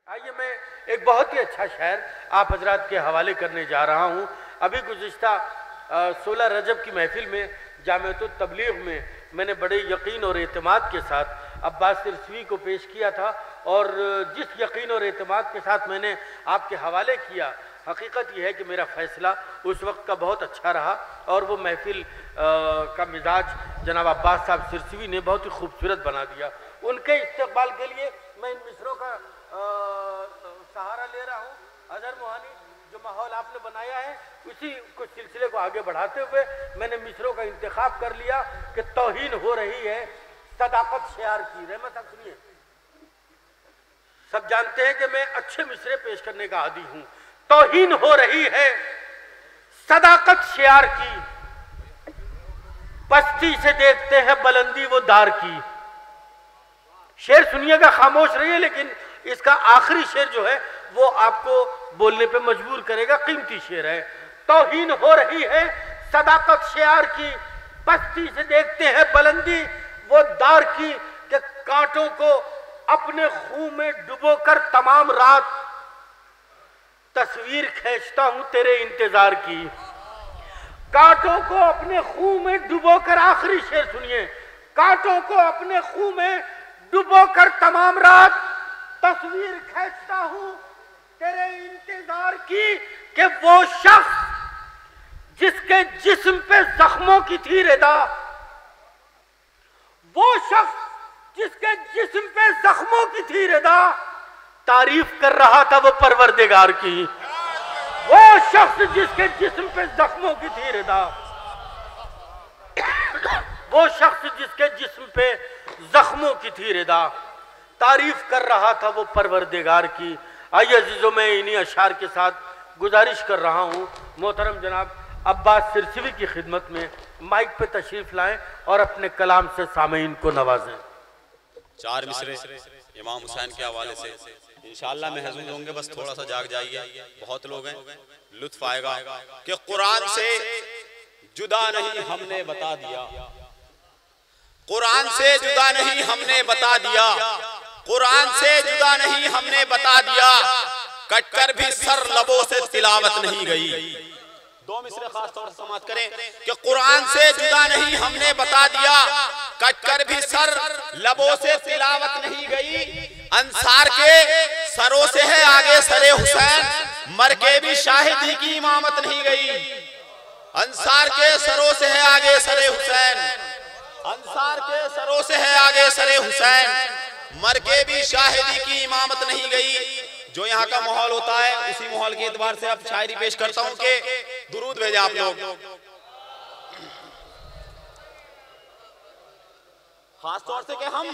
आइए मैं एक बहुत ही अच्छा शायर आप हजरात के हवाले करने जा रहा हूँ। अभी गुज़िश्ता 16 रजब की महफिल में जामिअतुत तबलीग में मैंने बड़े यकीन और एतमाद के साथ अब्बास सिरसवी को पेश किया था, और जिस यकीन और एतमाद के साथ मैंने आपके हवाले किया, हकीकत यह है कि मेरा फ़ैसला उस वक्त का बहुत अच्छा रहा और वो महफिल का मिजाज जनाब अब्बास साहब सिरसवी ने बहुत ही खूबसूरत बना दिया। उनके इस्तकबाल के लिए मैं इन मिसरों का सहारा ले रहा हूँ। अजहर मोहानी, जो माहौल आपने बनाया है उसी कुछ सिलसिले को आगे बढ़ाते हुए मैंने मिसरों का इंतखाब कर लिया कि तौहीन हो रही है सदाकत शेयार की। रहमत आप सुनिए, सब जानते हैं कि मैं अच्छे मिसरे पेश करने का आदी हूँ। तौहीन हो रही है सदाकत शेयार की, पस्ती से देखते हैं बुलंदी वो दार की। शेर सुनिएगा, खामोश रहिए, लेकिन इसका आखिरी शेर जो है वो आपको बोलने पे मजबूर करेगा। कीमती शेर है। तौहीन हो रही है सदाकत शेयार की, पस्ती से देखते हैं बुलंदी वो दार की, कि कांटों को अपने खून में डुबोकर तमाम रात तस्वीर खींचता हूं तेरे इंतजार की। कांटों को अपने खून में डुबोकर, आखिरी शेर सुनिए, कांटों को अपने खून में डुबोकर तमाम रात तस्वीर खींचता हूं तेरे इंतजार की, कि वो शख्स जिसके जिस्म पे जख्मों की थी रिदा, वो शख्स जिसके जिस्म पे जख्मों की थी रिदा, तारीफ कर रहा था वो परवरदिगार की। वो शख्स जिसके जिस्म पे जख्मों की थी रिदा, वो शख्स जिसके जिस्म पे जख्मों की थी रिदा, तारीफ कर रहा था वो परवरदिगार की। आइए अजीजों, मैं इन्हीं अशार के साथ गुजारिश कर रहा हूँ मोहतरम जनाब अब्बास सिरसवी की खिदमत में माइक पे तशरीफ लाएं और अपने कलाम से सामीन को नवाजें। चार मिसरे इमाम हुसैन के हवाले से इंशाअल्लाह महजूज होंगे, बस थोड़ा सा जाग जाइए, बहुत लोग हैं, लुत्फ आएगा। कि कुरान से जुदा नहीं हमने बता दिया, कुरान से जुदा नहीं हमने बता दिया, कुरान से जुदा नहीं हमने बता दिया, कटकर भी सर लबों से तिलावत नहीं गई। दो मिसरे खास तौर से समाप्त करें कि कुरान से जुदा नहीं हमने बता दिया, कटकर भी सर लबों से तिलावत नहीं गई। अंसार के सरों से है आगे सरे हुसैन, मर के भी शाहिदी की इमामत नहीं गई। अंसार के सरों से है आगे सरे हुसैन, अंसार के सरों से है आगे सरे हुसैन, मर के भी शाहिदी की इमामत नहीं गई। जो यहाँ का माहौल होता है उसी माहौल के एतबार से अब शायरी पेश करता हूँ कि दुरूद भेजे आप लोग। खास तौर से कि हम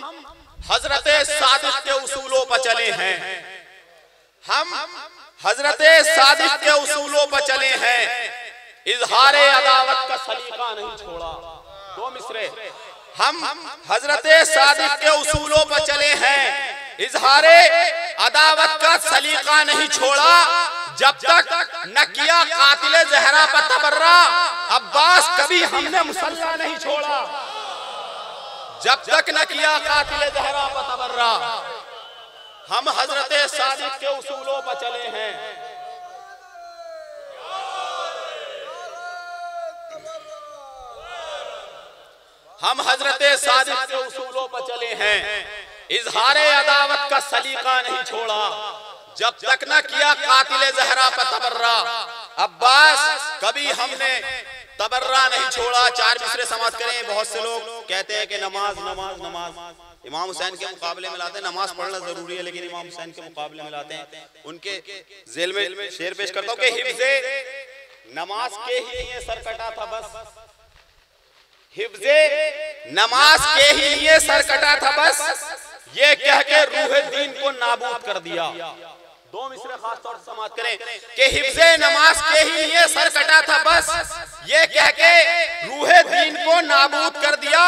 हजरत सादिक के उसूलों पर चले हैं, हम हजरत सादिक के उसूलों पर चले हैं, इजहारे अदावत का सलीका नहीं छोड़ा। दो मिसरे, हम हजरत सादिक के उसूलों पर चले हैं, इजहारे अदावत का सलीका नहीं छोड़ा। जब तक न किया कातिले जहरा पर तबर्रा, अब्बास कभी हमने मुसल्ला नहीं छोड़ा। जब तक न किया कातिले जहरा पर तबर्रा, हम हजरत सादिक के उसूलों पर चले हैं। हम हजरत सादिक के उसूलों पर चले हैं, इजहारे अदावत का सलीका नहीं छोड़ा। जब तक न किया कातिले जहरा पर तबर्रा, अब्बास कभी हमने तबर्रा नहीं छोड़ा। चार मिसरे समाप्त करें। बहुत से लोग कहते हैं कि नमाज नमाज नमाज इमाम हुसैन के मुकाबले में लाते हैं, नमाज पढ़ना जरूरी है लेकिन इमाम हुसैन के मुकाबले में लाते हैं। उनके जेल में शेर पेश करता हूँ कि हिफ्ज़े नमाज के ही लिए सर कटा था बस, हिफ्ज़े नमाज के ही लिए सर कटा था बस, ये कह के रूह दीन को नाबूद कर दिया। दो मिसरे खास तौर से समाप्त करें कि हिफ्ज़े नमाज के ही लिए सर कटा था बस, ये कह के रूह दीन को नाबूद कर दिया।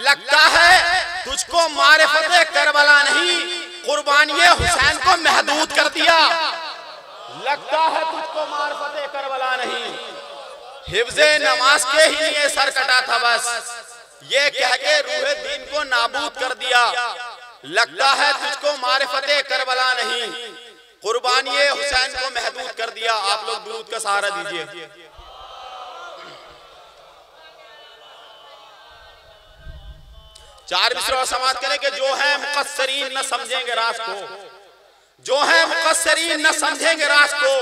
लगता है तुझको मारिफते करबला नहीं, कुर्बानी हुसैन को महदूद कर दिया। लगता है तुझको मारिफते करबला नहीं, हिफ्ज़े नमाज के ही लिए सर कटा था बस, ये कह के रूह दीन को नाबूद कर दिया। लगता है तुझको मारिफते करबला नहीं, कुर्बानी हुसैन को महदूद कर दिया। आप लोग दुरूद का सहारा दीजिए। चार मिसरे और समाप्त करें कि जो है मुकस्सरीन न समझेंगे राज को, जो है मुकस्सरीन न समझेंगे राज को,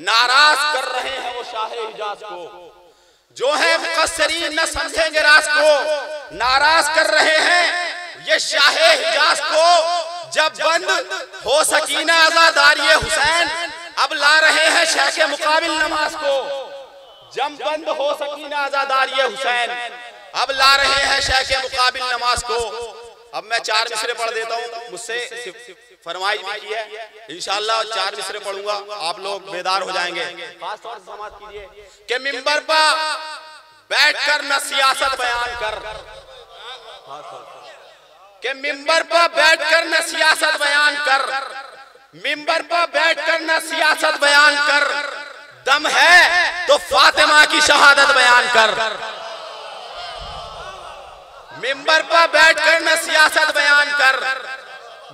नाराज कर रहे हैं वो शाह हिजाज को। जो है मुकस्सरीन न समझेंगे राज को, नाराज कर रहे हैं ये शाह हिजाज को। जब बंद हो सकीना आजादारी हुसैन, अब ला रहे हैं शेख के मुकाबिल नमाज को। जब बंद हो सकीना आजादारी हुसैन, अब ला रहे हैं शेख के मुकाबिल नमाज को। अब मैं 4 मिसरे पढ़ देता हूँ, मुझसे फरमाइश भी की है, इंशाअल्लाह 4 मिसरे पढ़ूंगा, आप लोग बेदार हो जाएंगे। खास तौर से समाज कीजिए कि मिंबर पर बैठकर न सियासत बयान कर, कि मिंबर पर बैठकर न सियासत बयान कर, मिंबर पर बैठकर न सियासत बयान कर, दम है तो फातिमा की शहादत बयान कर। मिंबर पर बैठकर न सियासत बयान कर,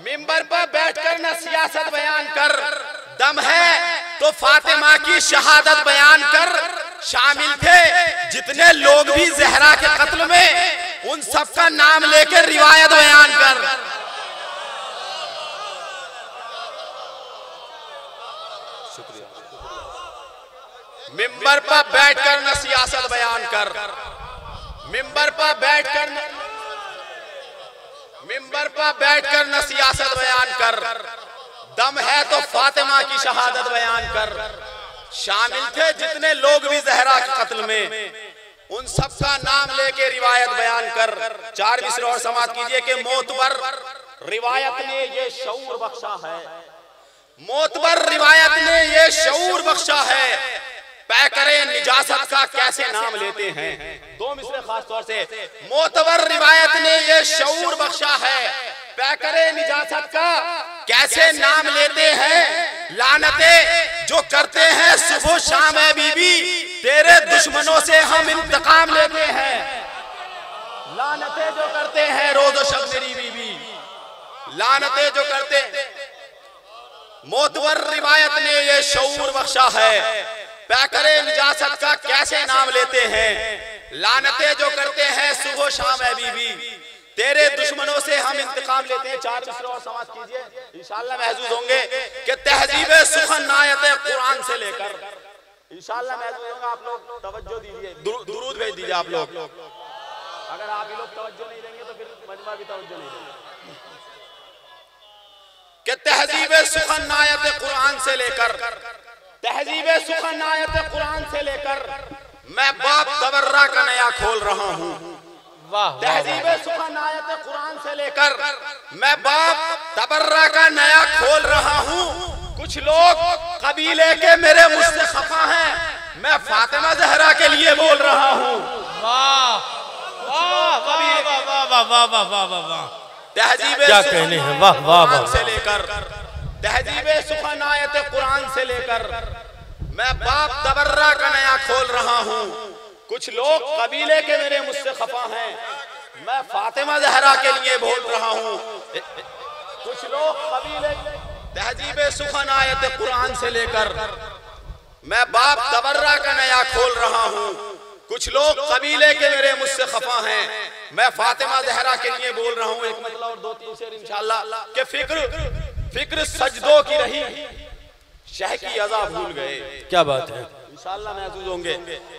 मिंबर पर बैठकर न सियासत बयान कर, दम है तो फातिमा की शहादत बयान कर। शामिल थे जितने लोग भी ज़हरा के कत्ल में, उन सबका नाम लेकर रिवायत बयान कर। शुक्रिया। मिंबर पर बैठकर न सियासत बयान कर, मिंबर पर बैठकर न सियासत बयान कर, दम है तो फातिमा की शहादत बयान कर। शामिल थे जितने लोग भी ज़हरा के कत्ल में, उन सबका नाम लेके रिवायत बयान कर। 4 मिसरे और समाप्त कीजिए कि मोतबर रिवायत ने ये शऊर बख्शा है, मोतबर रिवायत ने ये शऊर बख्शा है, पैकरे निजासत का कैसे नाम लेते हैं। 2 मिसरे खास तौर से, मोतबर रिवायत ने ये शऊर बख्शा है, पैकरे निजासत का कैसे नाम लेते हैं। लानते जो करते हैं सुबह शाम है बीबी, तेरे दुश्मनों से हम इंतकाम लेते हैं। लानते जो करते हैं रोज़ो शब मेरी बीबी, लानते जो करते, मोतबर रिवायत ने ये शऊर बख्शा है, पैकरे निजासत का कैसे नाम लेते हैं। लानते जो करते हैं सुबह शाम है बीबी, तेरे दुश्मनों से हम इंतकाम लेते हैं। 4 मिसरे और समाप्त कीजिए, इंशाअल्लाह महसूस होंगे कि तहजीब सुखन आयत कुरान से लेकर, इंशाअल्लाह महसूस होगा। आप लोग तवज्जो दीजिए, दुरूद भेज दीजिए आप लोग। अगर आप ये लोग तवज्जो नहीं देंगे तो फिर मजमा भी तवज्जो नहीं देंगे। कि तहजीब सुखन आयत कुरान से लेकर, तहजीब सुखन आयत कुरान से लेकर, मैं बाप तबर्रा का नया खोल रहा हूँ। तहजीब सुखन आयत कुरान से लेकर मैं बाप तबर्रा का नया खोल रहा हूँ। कुछ लोग कबीले के मेरे मुझसे खफा हैं, मैं फातिमा ज़हरा के लिए बोल रहा हूँ। तहजीब क्या कहने हैं, वाह वाह वाह। से लेकर तहजीब सुखन आयत कुरान से लेकर मैं बाप तबर्रा का नया खोल रहा हूँ। कुछ लोग कबीले के मेरे मुझसे खफा हैं, मैं फातिमा ज़हरा के लिए बोल रहा हूँ। कुछ लोग कबीले, तहजीब सुखन आयत कुरान से लेकर मैं बाप तबर्रा का नया खोल रहा हूँ। कुछ लोग कबीले के मेरे मुझसे खफा हैं, मैं फातिमा ज़हरा के लिए बोल रहा हूँ। एक मतलब और 2-3 शेर इंशाअल्लाह। कि फिक्र सजदों की रही, शह की अज़ा भूल गए। क्या बात है, इंशाअल्लाह महसूस होंगे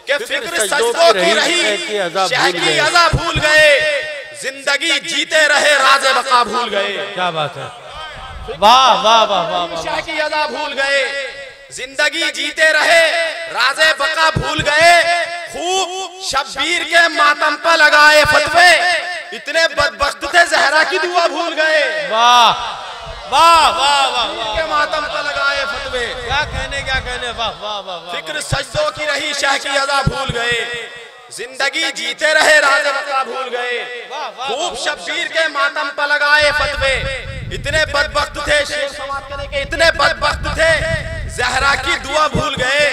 कि फिक्र सजदों की रही, शह की अज़ा भूल गए, जिंदगी जीते रहे राज़े बका भूल गए। क्या बात है, वाह वाह वाह वाह। शह की अज़ा भूल गए, जिंदगी जीते रहे राज़े बका भूल गए। खूब शब्बीर के मातम पर लगाए फतवे, इतने बदबख्त थे ज़हरा की दुआ भूल गए। वाह वाह वाह वाह। के मातम पर लगाए फतवे, क्या कहने, वाह वाह वाह। फिक्र सजदों की रही, शह की अज़ा भूल गए, जिंदगी जीते रहे राज़े बका भूल गए। खूब शब्बीर के मातम पर लगाए फतवे, इतने बदबख्त थे, शेर समाप्त करने के, इतने बदबख्त थे ज़हरा की दुआ भूल गए।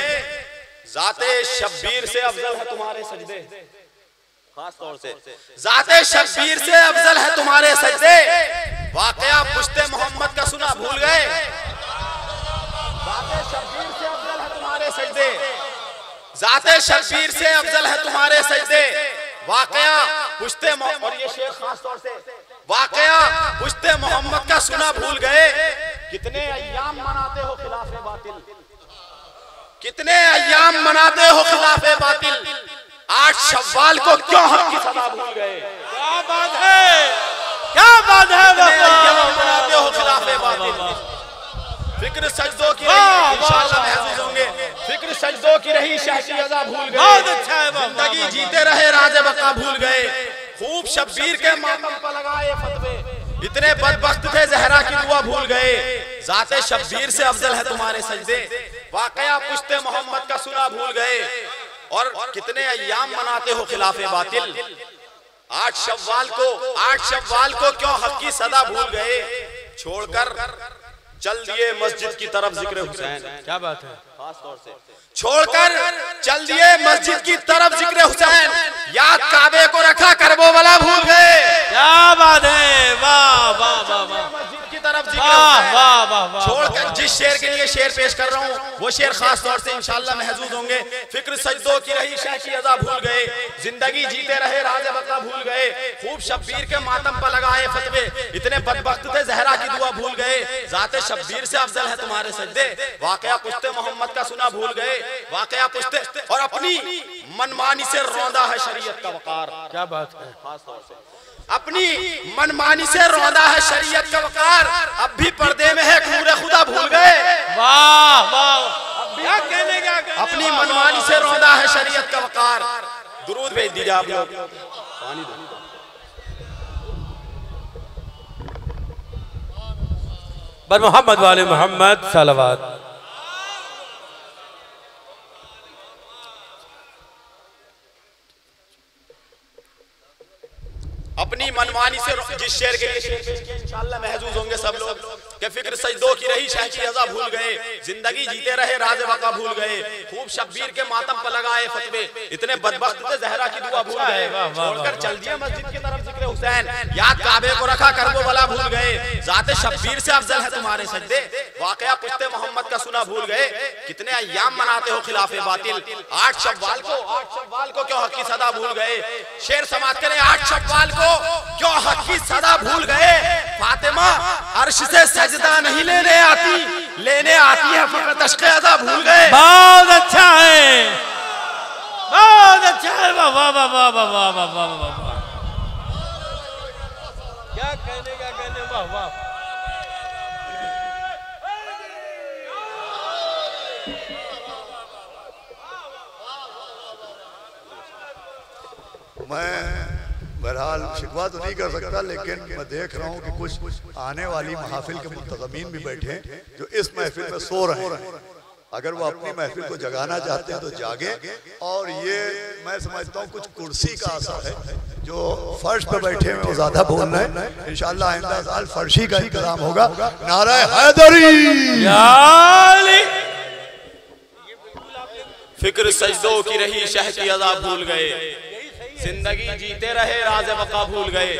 ज़ाते शब्बीर से अफजल है तुम्हारे सजदे, खास तौर से ज़ाते शब्बीर से अफजल है तुम्हारे सजदे। वाकया पुश्ते मोहम्मद का सुना भूल गए, जाते शब्बीर से अफजल है तुम्हारे सजदे, वाकया पुश्ते और ये शेर खास तौर से वाकया पुश्ते मोहम्मद का सुना भूल गए, कितने अय्याम मनाते हो खिलाफे बातिल, कितने अय्याम मनाते हो खिलाफे बातिल, 8 शव्वाल को क्यों हक की सदा भूल गए। क्या बात है, क्या बात है, मनाते हो खिलाफे बातिल, फिक्र सजदों की रही इंशाअल्लाह महसूस होंगे, फिक्र सजदों की रही शहशी अज़ा भूल गए, बहुत अच्छा है, जिंदगी जीते रहे राज बका भूल गए, खूब शब्बीर के मातम पर लगाए फतवे, इतने बदबख्त थे ज़हरा की दुआ भूल गए, जाते शब्बीर से अफजल है तुम्हारे सजदे, वाकया पुश्ते मोहम्मद का सुना भूल गए, और कितने अय्याम मनाते हो खिलाफे बातिल, 8 शव्वाल को क्यों हक की सदा भूल गए, छोड़कर चल दिए मस्जिद की तरफ जिक्र हुसैन। क्या बात है, खास तौर से छोड़कर चल दिए मस्जिद की तरफ जिक्र हुसैन, याद काबे को रखा करबो वाला भूल गए। क्या बात है, वाह वाह वाह वाह, मस्जिद की तरफ जिक्र वाह वाह वाह वाह, छोड़कर जिस शेर के लिए शेर पेश कर रहा हूँ वो शेर खास तौर से इंशाअल्लाह महसूस होंगे, फिक्र सजदों की रही शहशी अज़ा भूल गए, जिंदगी जीते रहे राज बका भूल गए, खूब शब्बीर के मातम पर लगाए फतवे, इतने बदबख्त थे ज़हरा की दुआ भूल गए, जाते शब्बीर से अफजल है तुम्हारे सजदे, वाकया पुश्ते मोहम्मद का सुना भूल गए, वाकया पुश्ते और अपनी मनमानी से रौंदा है शरीयत का वकार। क्या बात है, खास तौर से अपनी मनमानी से रौंदा है शरीयत का वकार, अब भी पर्दे में है नूरे खुदा भूल गए। वाह वाह, क्या कहने का, अपनी मनमानी से रौंदा है शरीयत का वकार। दुरूद भेज दीजिए आप लोग, पानी दो। बर मोहम्मद वाले मोहम्मद सलावत। अपनी मनमानी से जिस शेर के लिए इंशाअल्लाह महसूस होंगे सब लोग, कि फिक्र सजदों की रही शहशी अज़ा भूल गए, जिंदगी जीते रहे राज बका भूल गए, खूब शब्बीर के मातम पर लगाए फतवे, इतने बदबख्त थे ज़हरा की दुआ भूल गए, छोड़कर चल दिए मस्जिद की तरफ जिक्र हुसैन, याद काबे को रखा करबो वाला भूल गए, जाते शब्बीर से अफजल है तुम्हारे सजदे, वाकया पुश्ते मोहम्मद का सुना भूल गए, कितने अय्याम मनाते हो खिलाफे बातिल, 8 शव्वाल को क्यों हक की सदा भूल गए। शेर समाप्त करें, 8 शव्वाल को क्यों हक की सदा भूल गए, फातिमा अर्श से सजदा नहीं लेने आती है फकत अश्क़े अज़ा भूल गए। बहुत अच्छा है, बहुत अच्छा है, वाह वाह वाह वाह वाह वाह वाह वाह वाह, क्या कहने का कहने, वाह वाह। मैं बहरहाल शिकवा तो नहीं कर सकता, लेकिन मैं देख रहा हूँ कि कुछ आने वाली महफिल के मुंतज़मीन भी बैठे हैं जो इस महफिल में सो रहे हैं, अगर वो अपनी महफिल को जगाना चाहते हैं तो जागे। और ये मैं समझता हूँ कुछ कुर्सी का असर है, जो फर्श पे बैठे हैं वो ज़्यादा बोल रहे हैं, इंशाअल्लाह आइंदा साल फर्शी का इंतजाम होगा। नारा हैदरी। फिक्र सजदों की रही शहशी अज़ा भूल गए, जिंदगी जीते रहे राज बका भूल गए,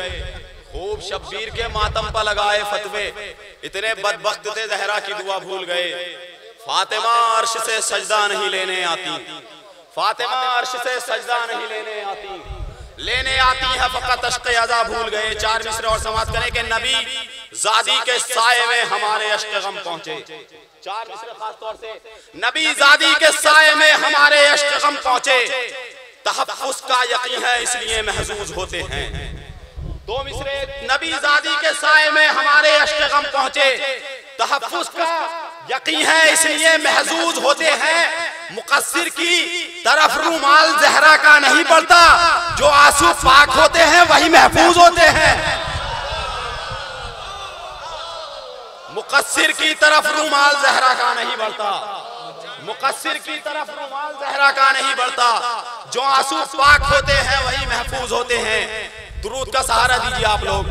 खूब शब्बीर के मातम पर लगाए फतवे, इतने बदबख्त थे ज़हरा की दुआ भूल गए, फातिमा अर्श से सजदा नहीं लेने आती, फातिमा अर्श से सजदा नहीं लेने आती है फकत अश्क़े अज़ा भूल गए। 4 मिसरे और समाप्त करें कि नबी ज़ादी के साए में हमारे अश्क़े गम पहुंचे, 4 मिसरे खास तौर से, नबी ज़ादी के साए में हमारे अश्क़े गम पहुंचे, तहफ़्फ़ुज़ का यकीन है इसलिए महजूज होते हैं। 2 मिसरे, नबी ज़ादी के साए में हमारे अश्क़े गम पहुंचे, तहफ़्फ़ुज़ का यकीन है इसलिए महजूज होते हैं, मुक़स्सिर की तरफ रुमाल ज़हरा का नहीं पड़ता, जो आंसू पाक होते हैं वही महफूज होते हैं। मुक़स्सिर की तरफ रुमाल ज़हरा का नहीं बढ़ता, मुक़स्सिर की तरफ रुमाल ज़हरा का नहीं बढ़ता, जो आंसू पाक होते हैं वही महफूज होते हैं। दुरूद का सहारा दीजिए आप लोग।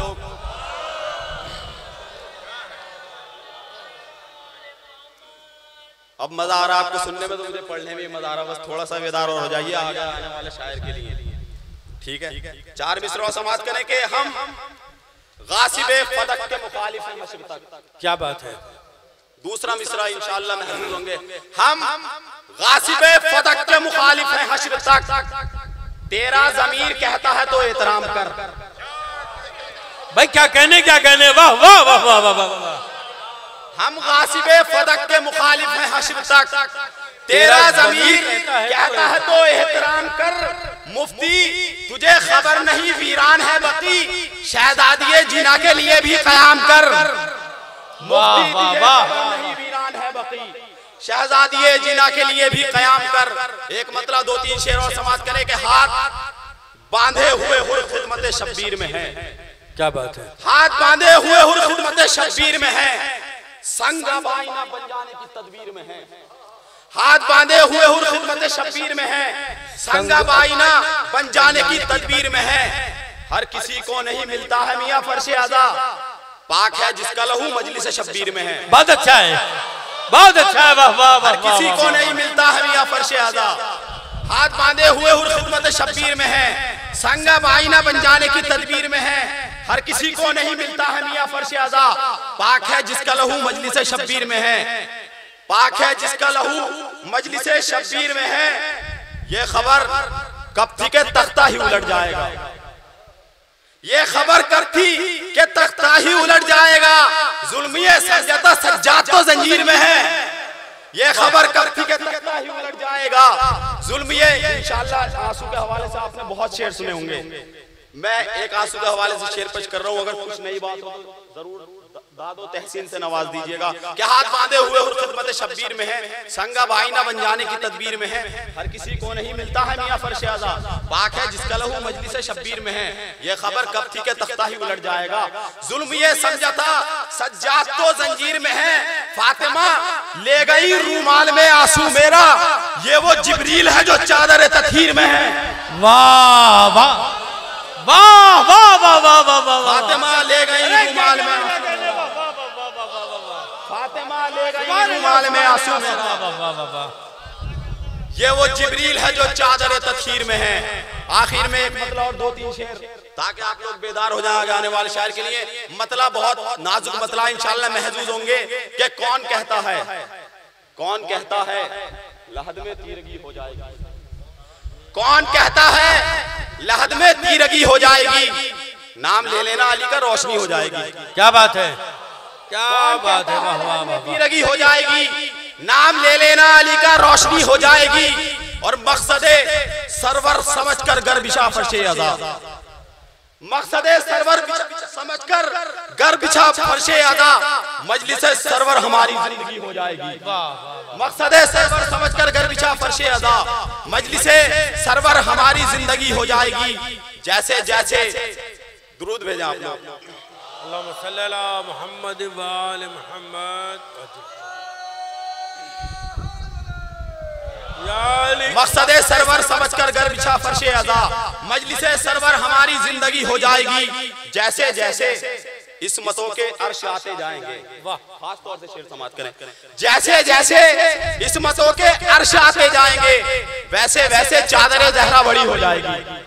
अब मजा आ रहा आपको सुनने में, तो मुझे पढ़ने में मजा आ रहा, बस थोड़ा सा बेदार और हो जाइए आगे आने वाले शायर के लिए, ठीक है। 4 मिसरों समाप्त करें कि हम गासिबे फदक के मुखालिफ हैं मशरिक़ तक। क्या बात है। दूसरा मिसरा इंशाअल्लाह महफूज होंगे, हम गासिबे फदक के मुखालिफ है हश्र तक, तेरा ज़मीर कहता है तो एहतराम कर। भाई क्या कहने वाह वाह वाह वाह वाह वाह। हम गासिबे फदक के मुखालिफ हैं हश्र तक, तेरा ज़मीर कहता है तो एहतराम कर। मुफ्ती तुझे खबर नहीं वीरान है बकी, शहजादिए जीना के लिए भी कयाम कर। मुफ्ती तुझे खबर नहीं वीरान है बकी, शहजादिए जीना के लिए भी कयाम कर। एक मतलब 2-3 शेर और समाप्त करे कि हाथ बांधे हुए हुर खिदमत शब्बीर में है। क्या बात है। हाथ बांधे हुए हुर खिदमत शब्बीर में है, संग बाइना बन जाने की तदबीर में है। हाथ बांधे हुए हुर खिदमत शब्बीर में है, संगा बाइना बन जाने की तदबीर में है। हर किसी को नहीं मिलता है मियां फर्शे आज़ा, पाक है जिसका लहू मजलिस शब्बीर में है। बहुत अच्छा है, बहुत अच्छा है, वाह वाह वाह। हर किसी को नहीं मिलता है मियां फर्शे आज़ा, हाथ बांधे हुए हुर खिदमत शब्बीर में है, संगा बाइना बन जाने की तदबीर में है। हर किसी को नहीं मिलता है मियां फर्शे आज़ा, पाक है जिसका लहू मजलिस शब्बीर में है। पाक है जिसका लहू मजलिस शब्बीर में है। ये खबर कब थी के तख्ता ही उलट जाएगा, ये खबर कब थी के तख्ता ही उलट जाएगा। जुल्मिये सज्जाता सज्जाद तो जंजीर में है, ये खबर कब थी के तख्ता ही उलट जाएगा। जुल्मिये इंशाअल्लाह आंसू के हवाले से आपने बहुत शेर सुने होंगे, मैं एक आंसू के हवाले से शेर पेश कर रहा हूँ। अगर कुछ नई बात हो तो जरूर दादो तहसीन से नवाज दीजिएगा। क्या हाथ बांधे हुए हुर खिदमत शब्बीर में है, संगा बाइना बन जाने की तदबीर में है। हर किसी को नहीं मिलता है मियां फर्शे आज़ा, पाक है जिसका लहू मजलिस शब्बीर में है। ये खबर कब थी के तख्ता ही उलट जाएगा। जुल्म ये समझता सज्जाद तो जंजीर में है, फातिमा ले गई रूमाल में आंसू मेरा, ये वो जिब्रील है जो चादर तथहीर में है। वाह वाह वाह वाह वाह वाह वाह वाह। फातिमा ले गई रूमाल में, फातिमा ले गई रूमाल में आंसू मेरा, ये वो जिब्रील है जो चादर तथहीर में है। आखिर में एक मतलब और 2-3 शेर ताकि आप लोग बेदार हो जाए आने वाले शायर के लिए। मतलब बहुत नाजुक मतलब इंशाअल्लाह महजूज होंगे कि कौन कहता है, कौन कहता है लहद में तीरगी हो जाएगी, कौन कहता है लहद में तीरगी हो जाएगी, नाम ले लेना अली का रोशनी हो जाएगी। क्या बात है, क्या बात है, वाह वाह वाह। तीरगी हो जाएगी, नाम ले लेना अली का रोशनी हो जाएगी। और मकसदे सरवर समझकर गर बिछा फर्शे आज़ा, मकसदे सरवर समझकर गर बिछा फर्शे आज़ा, मजलिस सरवर हमारी जिंदगी हो जाएगी। मकसदे सरवर समझकर गर बिछा फर्शे आज़ा, मजलिस सरवर हमारी जिंदगी हो जाएगी। जैसे जैसे दुरूद भेजा आप लोग, अल्लाहुम्मा सल्ली अला मुहम्मद व आले मुहम्मद। मकसदे सरवर समझकर गर बिछा फर्शे आज़ा, मजलिसे सरवर हमारी जिंदगी हो जाएगी। जैसे जैसे इस्मतों के अर्श आते जाएंगे, वाह खास तौर से शेर समाप्त करें। जैसे जैसे इस्मतों के अर्श आते जाएंगे, वैसे वैसे चादरे जहरा बड़ी हो जाएगी।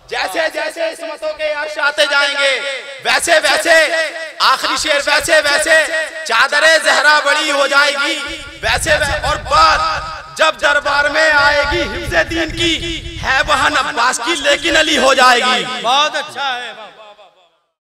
जैसे जैसे इस्मतों के अर्श आते जाएंगे, वैसे वैसे आखिरी शेर वैसे वैसे चादरे जहरा बड़ी हो जाएगी। वैसे और बात जब दरबार में आएगी हिफ्ज़े दीन की, है वहां अब्बास की लेकिन अली हो जाएगी। बहुत अच्छा है।